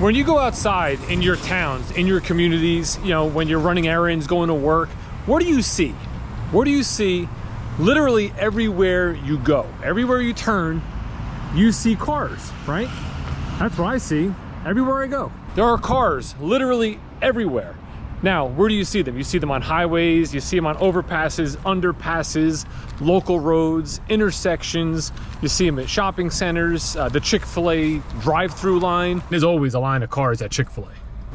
When you go outside in your towns, in your communities, you know, when you're running errands, going to work, what do you see? What do you see? Literally everywhere you go, everywhere you turn, you see cars, right? That's what I see everywhere I go. There are cars literally everywhere. Now, where do you see them? You see them on highways, you see them on overpasses, underpasses, local roads, intersections. You see them at shopping centers, the Chick-fil-A drive-through line. There's always a line of cars at Chick-fil-A.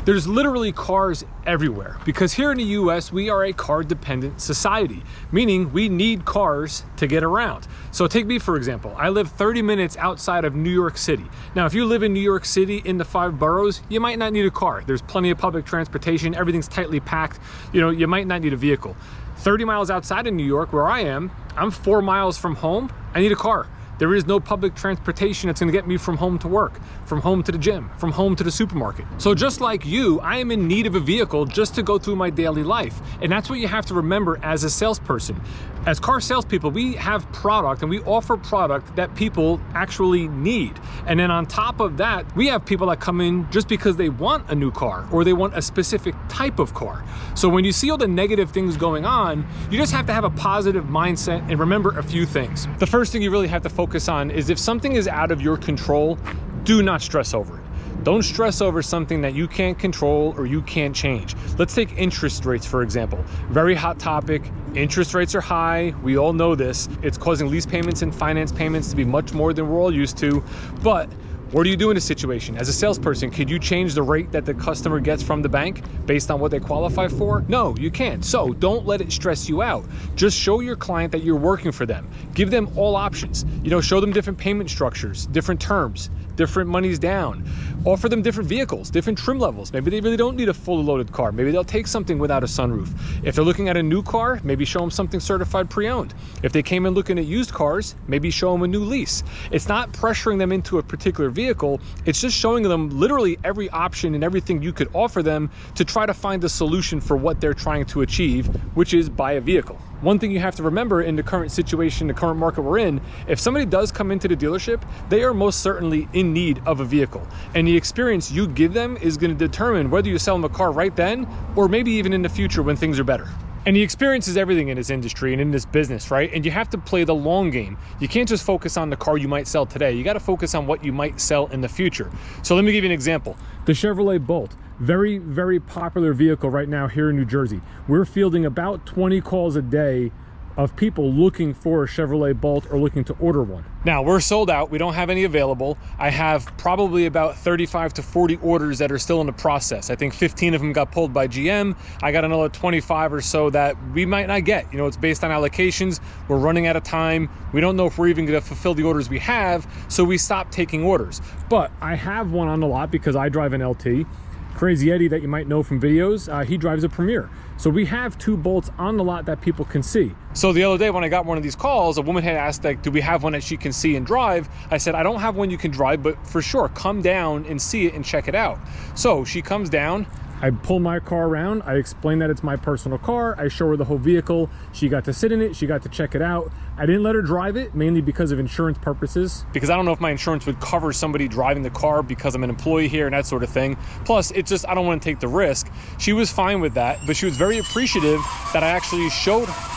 There's literally cars everywhere because here in the US, we are a car-dependent society, meaning we need cars to get around. So take me, for example. I live 30 minutes outside of New York City. Now, if you live in New York City in the 5 boroughs, you might not need a car. There's plenty of public transportation. Everything's tightly packed. You know, you might not need a vehicle. 30 miles outside of New York, where I am, I'm 4 miles from home. I need a car. There is no public transportation that's gonna get me from home to work, from home to the gym, from home to the supermarket. So just like you, I am in need of a vehicle just to go through my daily life. And that's what you have to remember as a salesperson. As car salespeople, we have product and we offer product that people actually need. And then on top of that, we have people that come in just because they want a new car or they want a specific type of car. So when you see all the negative things going on, you just have to have a positive mindset and remember a few things. The first thing you really have to focus on is if something is out of your control, do not stress over it. Don't stress over something that you can't control or you can't change. Let's take interest rates, for example. Very hot topic. Interest rates are high. We all know this. It's causing lease payments and finance payments to be much more than we're all used to. But what do you do in a situation? As a salesperson, could you change the rate that the customer gets from the bank based on what they qualify for? No, you can't. So don't let it stress you out. Just show your client that you're working for them. Give them all options. You know, show them different payment structures, different terms, different monies down. Offer them different vehicles, different trim levels. Maybe they really don't need a fully loaded car. Maybe they'll take something without a sunroof. If they're looking at a new car, maybe show them something certified pre-owned. If they came in looking at used cars, maybe show them a new lease. It's not pressuring them into a particular vehicle. It's just showing them literally every option and everything you could offer them to try to find a solution for what they're trying to achieve, which is buy a vehicle. One thing you have to remember in the current situation, the current market we're in, if somebody does come into the dealership, they are most certainly in need of a vehicle. And the experience you give them is going to determine whether you sell them a car right then, or maybe even in the future when things are better. And the experience is everything in this industry and in this business, right? And you have to play the long game. You can't just focus on the car you might sell today. You got to focus on what you might sell in the future. So let me give you an example. The Chevrolet Bolt, very, very popular vehicle right now here in New Jersey. We're fielding about 20 calls a day of people looking for a Chevrolet Bolt or looking to order one. Now, we're sold out. We don't have any available. I have probably about 35 to 40 orders that are still in the process. I think 15 of them got pulled by GM. I got another 25 or so that we might not get. You know, it's based on allocations. We're running out of time. We don't know if we're even going to fulfill the orders we have, so we stopped taking orders. But I have one on the lot because I drive an LT. Crazy Eddie that you might know from videos, he drives a Premier. So we have 2 Bolts on the lot that people can see. So the other day when I got one of these calls, a woman had asked, like, do we have one that she can see and drive? I said, I don't have one you can drive, but for sure, come down and see it and check it out. So she comes down. I pull my car around, I explain that it's my personal car, I show her the whole vehicle, she got to sit in it, she got to check it out. I didn't let her drive it, mainly because of insurance purposes, because I don't know if my insurance would cover somebody driving the car because I'm an employee here and that sort of thing. Plus, it's just, I don't want to take the risk. She was fine with that, but she was very appreciative that I actually showed her.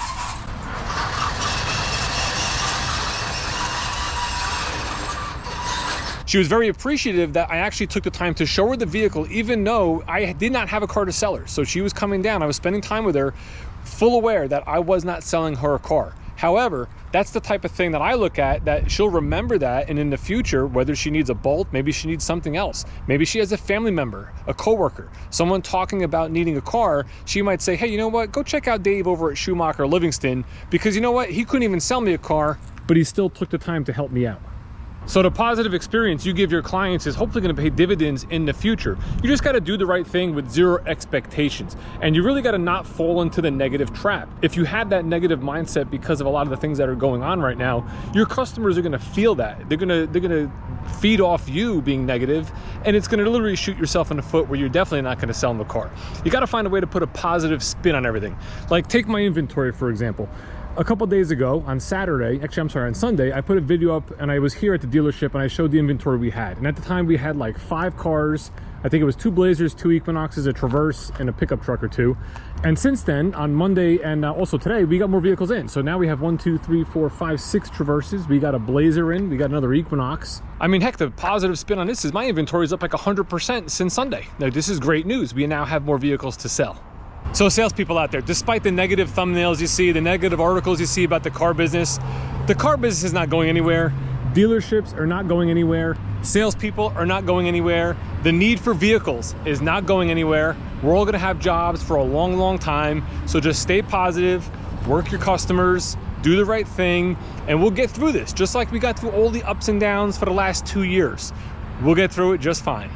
She was very appreciative that I actually took the time to show her the vehicle, even though I did not have a car to sell her. So she was coming down, I was spending time with her, full aware that I was not selling her a car. However, that's the type of thing that I look at, that she'll remember that, and in the future, whether she needs a Bolt, maybe she needs something else. Maybe she has a family member, a coworker, someone talking about needing a car. She might say, hey, you know what? Go check out Dave over at Schumacher Livingston, because you know what? He couldn't even sell me a car, but he still took the time to help me out. So the positive experience you give your clients is hopefully going to pay dividends in the future. You just got to do the right thing with zero expectations. And you really got to not fall into the negative trap. If you have that negative mindset because of a lot of the things that are going on right now, your customers are going to feel that. They're going to feed off you being negative, and it's going to literally shoot yourself in the foot where you're definitely not going to sell them the car. You got to find a way to put a positive spin on everything. Like take my inventory, for example. A couple days ago on Saturday, actually I'm sorry, on Sunday, I put a video up and I was here at the dealership and I showed the inventory we had. And at the time we had like 5 cars, I think it was 2 Blazers, 2 Equinoxes, a Traverse, and a pickup truck or 2. And since then, on Monday and also today, we got more vehicles in. So now we have 1, 2, 3, 4, 5, 6 Traverses. We got a Blazer in. We got another Equinox. I mean, heck, the positive spin on this is my inventory is up like 100% since Sunday. Now, this is great news. We now have more vehicles to sell. So salespeople out there, despite the negative thumbnails you see, the negative articles you see about the car business is not going anywhere. Dealerships are not going anywhere. Salespeople are not going anywhere. The need for vehicles is not going anywhere. We're all gonna have jobs for a long, long time. So just stay positive, work your customers, do the right thing, and we'll get through this. Just like we got through all the ups and downs for the last 2 years. We'll get through it just fine.